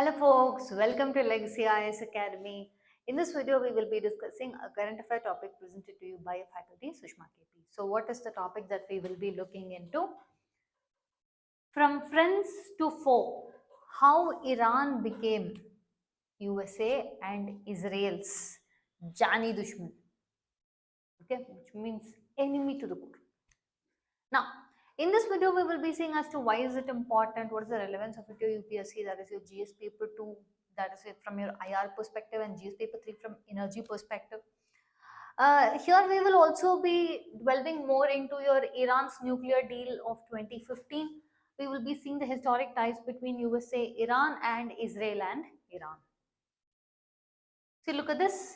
Hello folks, welcome to Legacy IAS Academy. In this video, we will be discussing a current affair topic presented to you by a faculty, Sushma KP. So what is the topic that we will be looking into? From friends to foe, how Iran became USA and Israel's Jani Dushman, okay, which means enemy to the core. Now, in this video, we will be seeing as to why is it important, what is the relevance of it to UPSC, that is your GS paper 2, that is it from your IR perspective, and GS paper 3 from energy perspective. Here we will also be delving more into your Iran's nuclear deal of 2015. We will be seeing the historic ties between USA, Iran and Israel and Iran. See, look at this.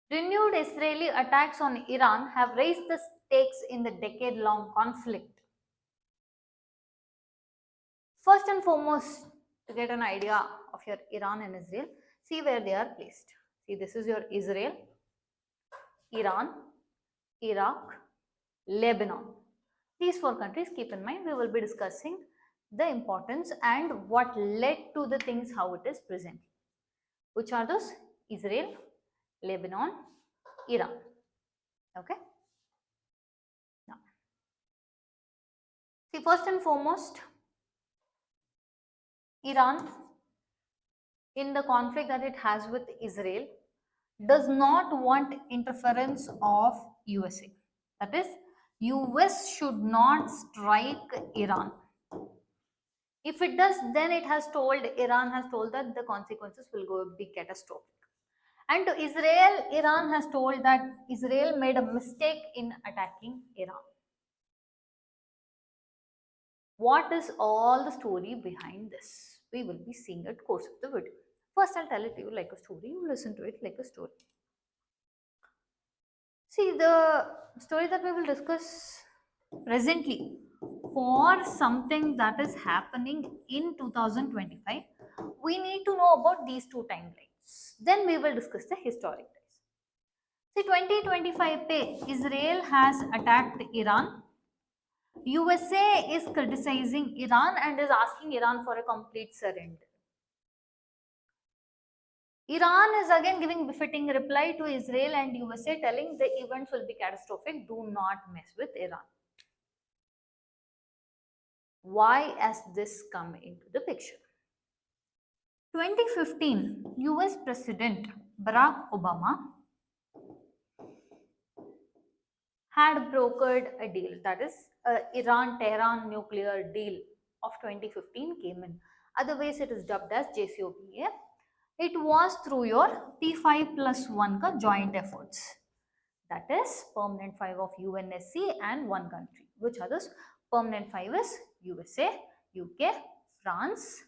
Renewed Israeli attacks on Iran have raised the stakes in the decade-long conflict. First and foremost, to get an idea of your Iran and Israel, see where they are placed. See, this is your Israel, Iran, Iraq, Lebanon. These four countries, keep in mind, we will be discussing the importance and what led to the things how it is present. Which are those? Israel, Lebanon, Iran. Okay. Now, see, first and foremost, Iran, in the conflict that it has with Israel, does not want interference of USA. That is, US should not strike Iran. If it does, then Iran has told that the consequences will be catastrophic. And to Israel, Iran has told that Israel made a mistake in attacking Iran. What is all the story behind this? We will be seeing it course of the video. First, I'll tell it to you like a story. You listen to it like a story. See, the story that we will discuss presently for something that is happening in 2025, we need to know about these two timelines. Then we will discuss the historic ties. See, 2025 pe Israel has attacked Iran. USA is criticizing Iran and is asking Iran for a complete surrender. Iran is again giving befitting reply to Israel and USA, telling the events will be catastrophic. Do not mess with Iran. Why has this come into the picture? 2015, US President Barack Obama had brokered a deal, that is Iran-Tehran nuclear deal of 2015 came in. Otherwise, it is dubbed as JCPOA. It was through your P5+1 ka joint efforts. That is permanent 5 of UNSC and one country. Which others? Permanent 5 is USA, UK, France,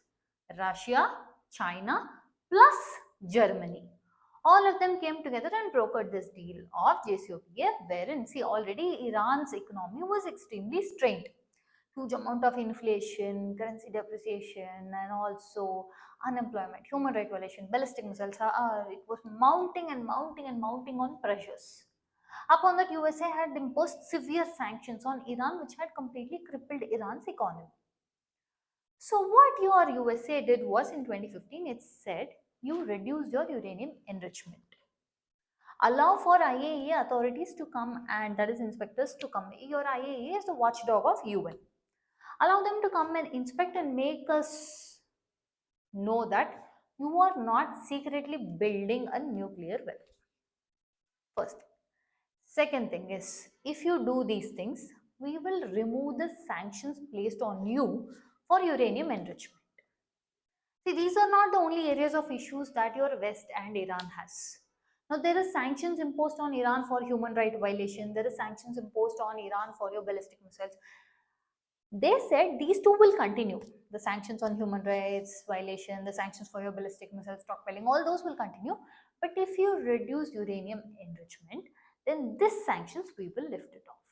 Russia, China plus Germany. All of them came together and brokered this deal of JCPOA, wherein, see, already Iran's economy was extremely strained. Huge amount of inflation, currency depreciation, and also unemployment, human rights violation, ballistic missiles. It was mounting and mounting and mounting on pressures. Upon that, USA had imposed severe sanctions on Iran, which had completely crippled Iran's economy. So what your USA did was, in 2015, it said you reduced your uranium enrichment. Allow for IAEA authorities to come, and that is inspectors to come. Your IAEA is the watchdog of UN. Allow them to come and inspect and make us know that you are not secretly building a nuclear weapon. First. Second thing is, if you do these things, we will remove the sanctions placed on you for uranium enrichment. See, these are not the only areas of issues that your West and Iran has. Now, there are sanctions imposed on Iran for human rights violation. There are sanctions imposed on Iran for your ballistic missiles. They said these two will continue. The sanctions on human rights violation, the sanctions for your ballistic missile stockpiling, all those will continue. But if you reduce uranium enrichment, then this sanctions we will lift it off.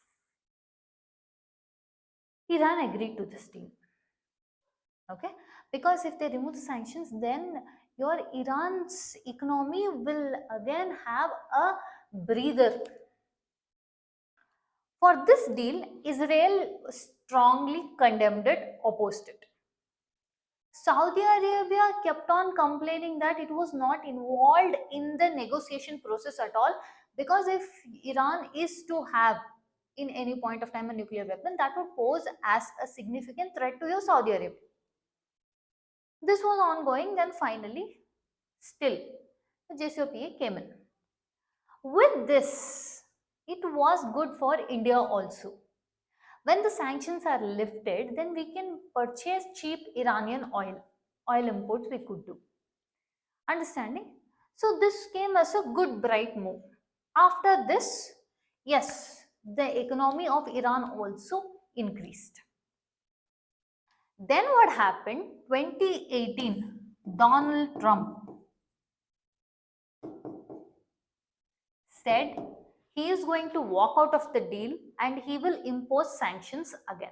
Iran agreed to this deal. Okay, because if they remove the sanctions, then your Iran's economy will again have a breather. For this deal, Israel strongly condemned it, opposed it. Saudi Arabia kept on complaining that it was not involved in the negotiation process at all, because if Iran is to have in any point of time a nuclear weapon, that would pose as a significant threat to your Saudi Arabia. This was ongoing, then finally, still, the JCPOA came in. With this, it was good for India also. When the sanctions are lifted, then we can purchase cheap Iranian oil imports we could do. Understanding? So this came as a good bright move. After this, yes, the economy of Iran also increased. Then what happened? 2018, Donald Trump said he is going to walk out of the deal and he will impose sanctions again.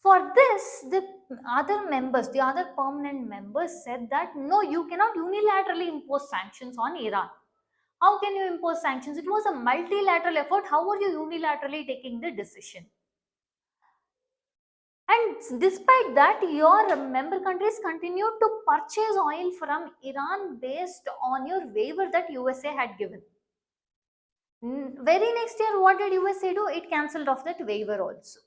For this, the other members, the other permanent members said that no, you cannot unilaterally impose sanctions on Iran. How can you impose sanctions? It was a multilateral effort. How are you unilaterally taking the decision? And despite that, your member countries continued to purchase oil from Iran based on your waiver that USA had given. Very next year, what did USA do? It cancelled off that waiver also.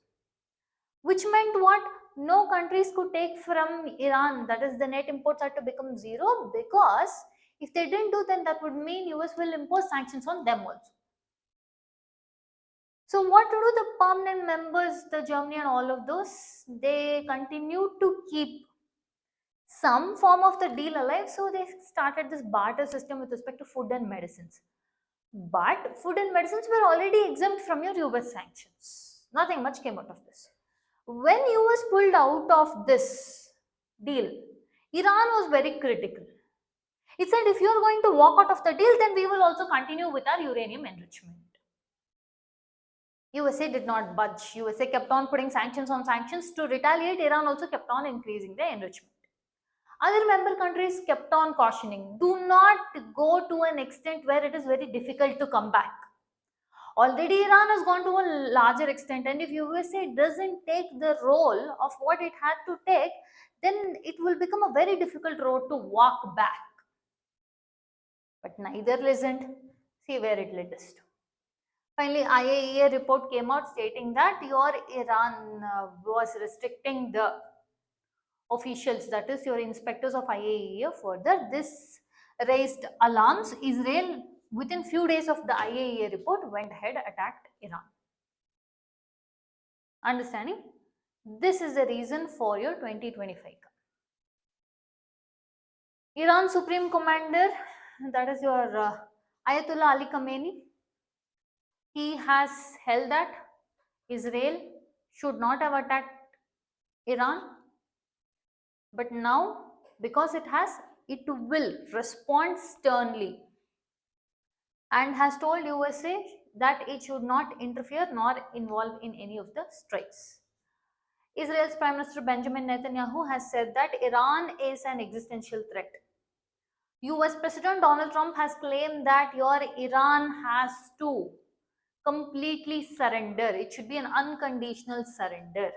Which meant what? No countries could take from Iran. That is, the net imports had to become zero, because if they didn't do, then that would mean US will impose sanctions on them also. So what to do? The permanent members, the Germany and all of those, they continued to keep some form of the deal alive. So they started this barter system with respect to food and medicines. But food and medicines were already exempt from your US sanctions. Nothing much came out of this. When US pulled out of this deal, Iran was very critical. It said, if you are going to walk out of the deal, then we will also continue with our uranium enrichment. USA did not budge. USA kept on putting sanctions on sanctions. To retaliate, Iran also kept on increasing the enrichment. Other member countries kept on cautioning, do not go to an extent where it is very difficult to come back. Already Iran has gone to a larger extent, and if USA doesn't take the role of what it had to take, then it will become a very difficult road to walk back. But neither listened. See where it led us to. Finally, IAEA report came out stating that your Iran was restricting the officials, that is your inspectors of IAEA. Further, this raised alarms. Israel, within few days of the IAEA report, went ahead attacked Iran. Understanding? This is the reason for your 2025. Iran Supreme Commander, that is your Ayatollah Ali Khamenei, he has held that Israel should not have attacked Iran, but now because it will respond sternly, and has told USA that it should not interfere nor involve in any of the strikes. Israel's Prime Minister Benjamin Netanyahu has said that Iran is an existential threat. US President Donald Trump has claimed that your Iran has to completely surrender. It should be an unconditional surrender.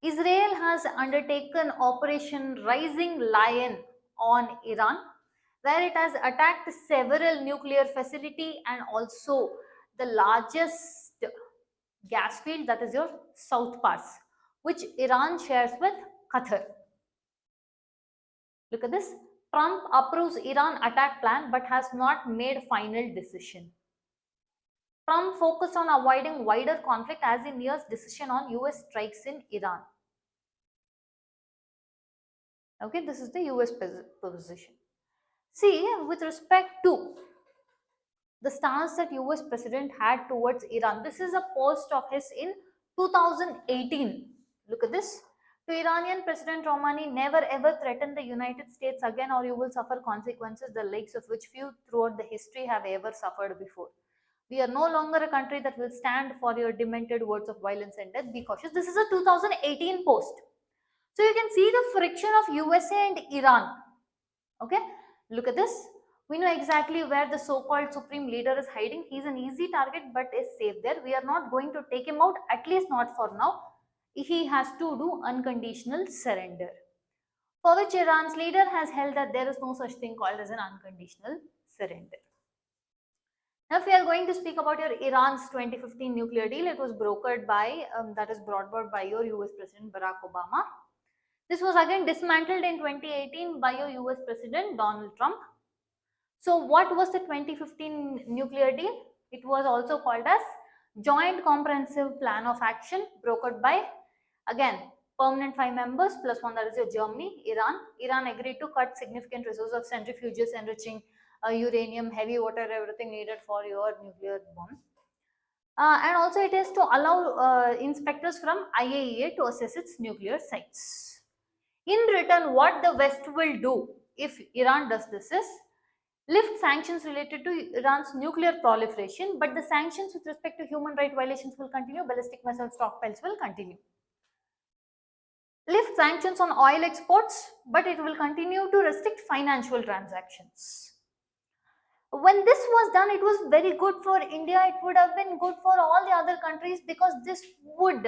Israel has undertaken Operation Rising Lion on Iran, where it has attacked several nuclear facility and also the largest gas field, that is your South Pass, which Iran shares with Qatar. Look at this. Trump approves Iran attack plan but has not made final decision. Trump focused on avoiding wider conflict as he nears decision on US strikes in Iran. Okay, this is the US position. See, with respect to the stance that US president had towards Iran, this is a post of his in 2018. Look at this. To Iranian President Rouhani, never ever threaten the United States again or you will suffer consequences the likes of which few throughout the history have ever suffered before. We are no longer a country that will stand for your demented words of violence and death. Be cautious. This is a 2018 post. So you can see the friction of USA and Iran. Okay, look at this. We know exactly where the so-called supreme leader is hiding. He's an easy target but is safe there. We are not going to take him out, at least not for now. he has to do unconditional surrender, for which Iran's leader has held that there is no such thing called as an unconditional surrender. Now, if we are going to speak about your Iran's 2015 nuclear deal, it was brokered by, that is brought about by your US President Barack Obama. This was again dismantled in 2018 by your US President Donald Trump. So what was the 2015 nuclear deal? It was also called as Joint Comprehensive Plan of Action, brokered by, again, permanent 5 members plus one, that is your Germany, Iran. Iran agreed to cut significant resources of centrifuges enriching uranium, heavy water, everything needed for your nuclear bomb. And also it is to allow inspectors from IAEA to assess its nuclear sites. In return, what the West will do if Iran does this is lift sanctions related to Iran's nuclear proliferation, but the sanctions with respect to human rights violations will continue, ballistic missile stockpiles will continue. Lift sanctions on oil exports, but it will continue to restrict financial transactions. When this was done, it was very good for India, it would have been good for all the other countries, because this would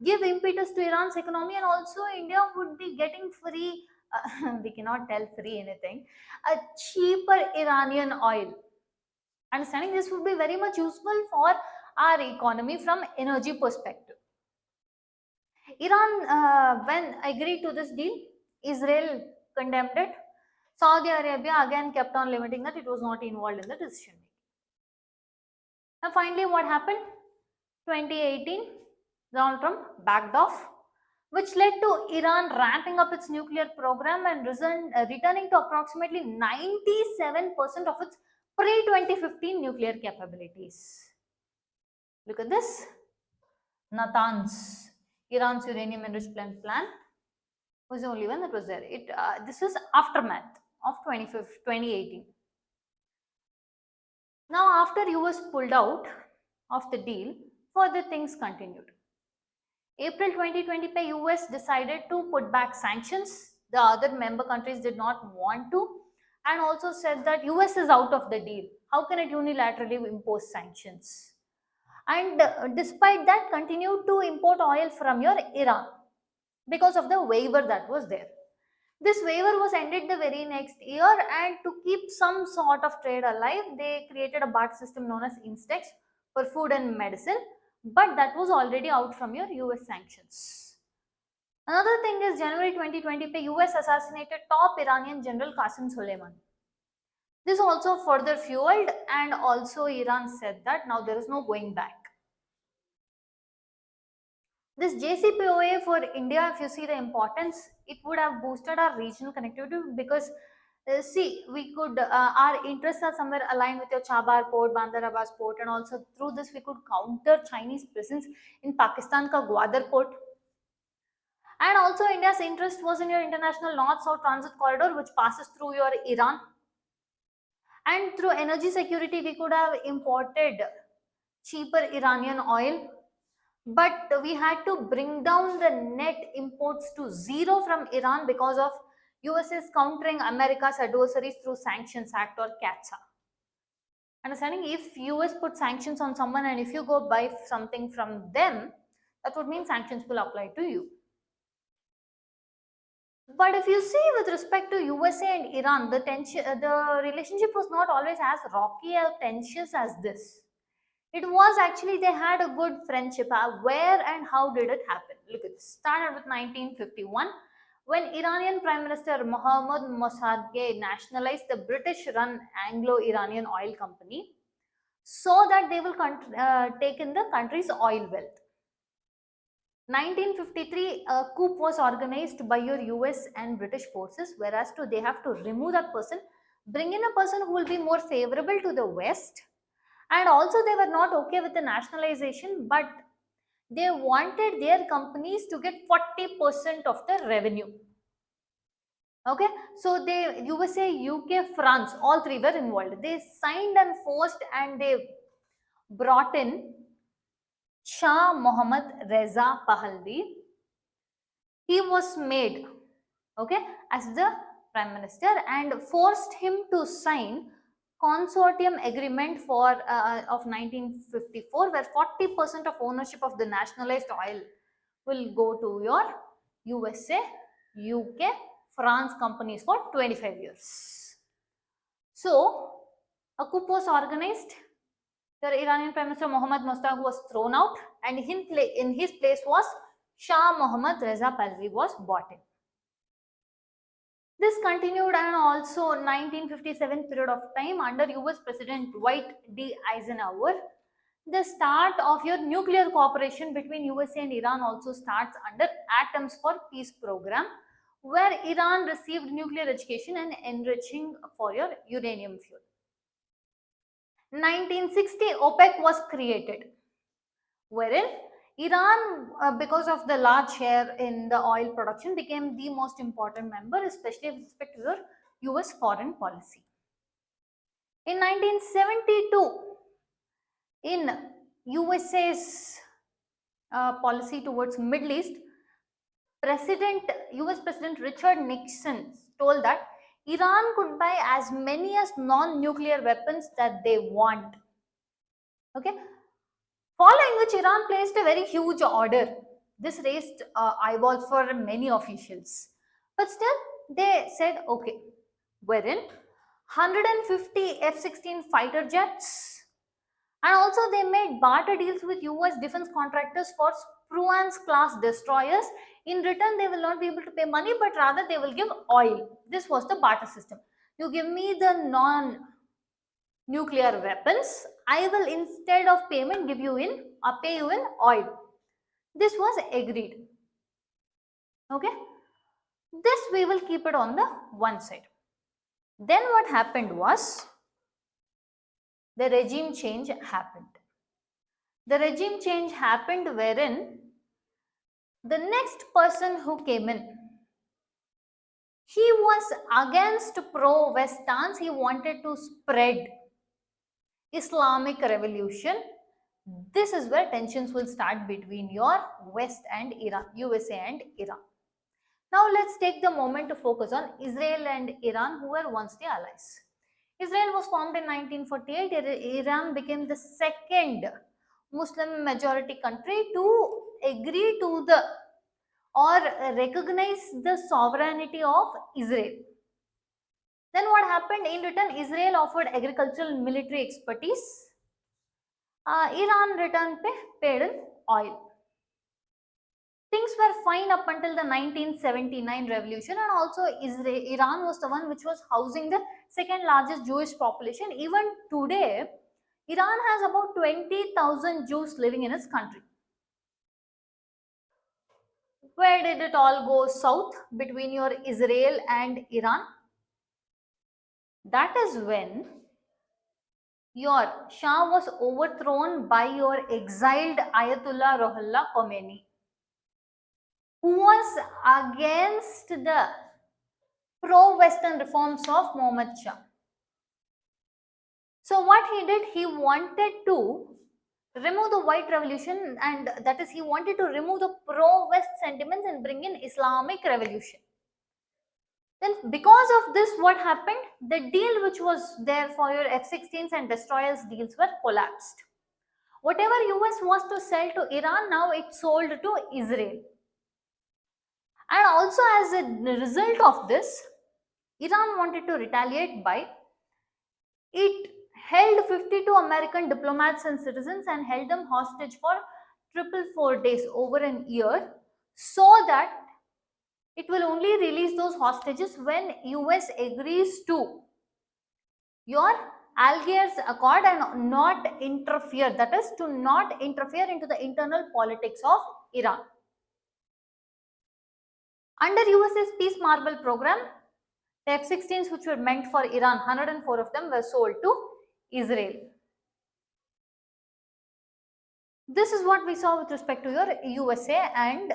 give impetus to Iran's economy, and also India would be getting free, we cannot tell free anything, a cheaper Iranian oil. Understanding this would be very much useful for our economy from energy perspective. Iran, when agreed to this deal, Israel condemned it. Saudi Arabia again kept on limiting that it was not involved in the decision making. And finally, what happened? 2018, Donald Trump backed off, which led to Iran ramping up its nuclear program and returning to approximately 97% of its pre-2015 nuclear capabilities. Look at this. Natanz, Iran's uranium enrichment plan, was the only one that was there. This is aftermath of 2018. Now, after US pulled out of the deal, further things continued. April 2020, US decided to put back sanctions. The other member countries did not want to, and also said that US is out of the deal. How can it unilaterally impose sanctions? And despite that, continued to import oil from your Iran because of the waiver that was there. This waiver was ended the very next year, and to keep some sort of trade alive, they created a BART system known as Instex for food and medicine, but that was already out from your US sanctions. Another thing is January 2020, US assassinated top Iranian General Qasem Soleimani. This also further fueled, and also Iran said that now there is no going back. This JCPOA for India, if you see the importance, it would have boosted our regional connectivity, because see, we could, our interests are somewhere aligned with your Chabar port, Bandar Abbas port, and also through this we could counter Chinese presence in Pakistan ka Gwadar port. And also India's interest was in your international north-south transit corridor, which passes through your Iran. And through energy security, we could have imported cheaper Iranian oil, but we had to bring down the net imports to zero from Iran because of US's countering America's adversaries through Sanctions Act or CATSA. Understanding, if US put sanctions on someone and if you go buy something from them, that would mean sanctions will apply to you. But if you see with respect to USA and Iran, the relationship was not always as rocky or tensious as this. It was actually, they had a good friendship. Where and how did it happen? Look at this. Started with 1951, when Iranian Prime Minister Mohammad Mossadegh nationalized the British-run Anglo-Iranian Oil Company so that they will take in the country's oil wealth. 1953, a coup was organized by your US and British forces, whereas they have to remove that person, bring in a person who will be more favorable to the West. And also they were not okay with the nationalization, but they wanted their companies to get 40% of the revenue. Okay, so they, USA, UK, France, all three were involved. They signed and forced, and they brought in Shah Mohammad Reza Pahlavi. He was made, okay, as the prime minister, and forced him to sign consortium agreement for of 1954, where 40% of ownership of the nationalized oil will go to your USA, UK, France companies for 25 years. So, a coup was organized. The Iranian Prime Minister Mohammad Mossadegh was thrown out, and in his place was Shah Mohammad Reza Pahlavi was brought in. This continued, and also 1957 period of time under US President Dwight D. Eisenhower. The start of your nuclear cooperation between USA and Iran also starts under Atoms for Peace program, where Iran received nuclear education and enriching for your uranium fuel. 1960 OPEC was created, wherein Iran, because of the large share in the oil production, became the most important member, especially with respect to your US foreign policy. In 1972, in USA's policy towards Middle East, US President Richard Nixon told that Iran could buy as many as non-nuclear weapons that they want. Okay, following which Iran placed a very huge order. This raised eyeballs for many officials, but still they said okay. Wherein 150 F-16 fighter jets, and also they made barter deals with US defense contractors for Spruance class destroyers. In return, they will not be able to pay money, but rather they will give oil. This was the barter system. You give me the non-nuclear weapons, I will instead of payment pay you in oil. This was agreed. Okay. This we will keep it on the one side. Then what happened was the regime change happened. The regime change happened wherein the next person who came in, he was against pro-West stance. He wanted to spread Islamic revolution. This is where tensions will start between your West and Iran, USA and Iran. Now let's take the moment to focus on Israel and Iran, who were once the allies. Israel was formed in 1948. Iran became the second Muslim majority country to agree to the or recognize the sovereignty of Israel. Then what happened? In return, Israel offered agricultural and military expertise. Iran returned paid in oil. Things were fine up until the 1979 revolution, and also Iran was the one which was housing the second largest Jewish population. Even today, Iran has about 20,000 Jews living in its country. Where did it all go south between your Israel and Iran? That is when your Shah was overthrown by your exiled Ayatollah Ruhollah Khamenei, who was against the pro-Western reforms of Muhammad Shah. So what he did, he wanted to remove the white revolution, and that is he wanted to remove the pro-West sentiments and bring in Islamic revolution. Then because of this, what happened? The deal which was there for your F-16s and destroyers deals were collapsed. Whatever US was to sell to Iran, now it sold to Israel. And also as a result of this, Iran wanted to retaliate by it held 52 American diplomats and citizens and held them hostage for 444 days, over an year, so that it will only release those hostages when US agrees to your Algiers Accord and not interfere, that is to not interfere into the internal politics of Iran. Under US's Peace Marble program, the F-16s which were meant for Iran, 104 of them were sold to Israel. This is what we saw with respect to your USA and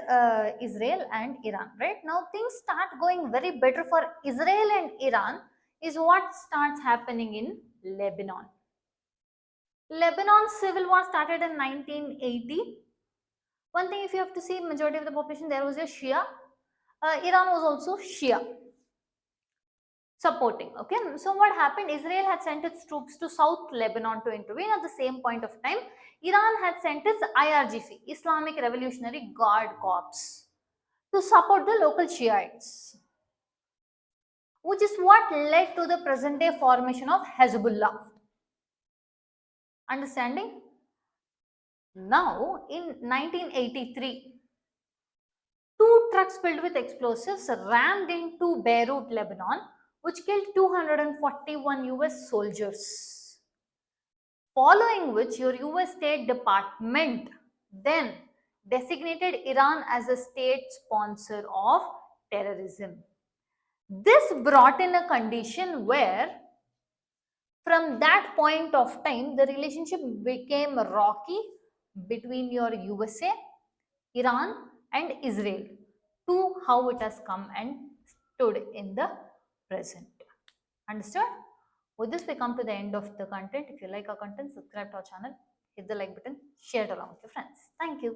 Israel and Iran, right? Now things start going very better for Israel and Iran is what starts happening in Lebanon. Lebanon's civil war started in 1980. One thing, if you have to see, majority of the population there was a Shia. Iran was also Shia. supporting. Okay, so what happened? Israel had sent its troops to South Lebanon to intervene. At the same point of time, Iran had sent its IRGC, Islamic Revolutionary Guard Corps, to support the local Shiites, which is what led to the present day formation of Hezbollah. Understanding? Now, in 1983, two trucks filled with explosives rammed into Beirut, Lebanon, which killed 241 US soldiers. Following which, your US State Department then designated Iran as a state sponsor of terrorism. This brought in a condition where, from that point of time, the relationship became rocky between your USA, Iran, and Israel, to how it has come and stood in the present. Understood? With this, we come to the end of the content. If you like our content, subscribe to our channel, hit the like button, share it along with your friends. Thank you.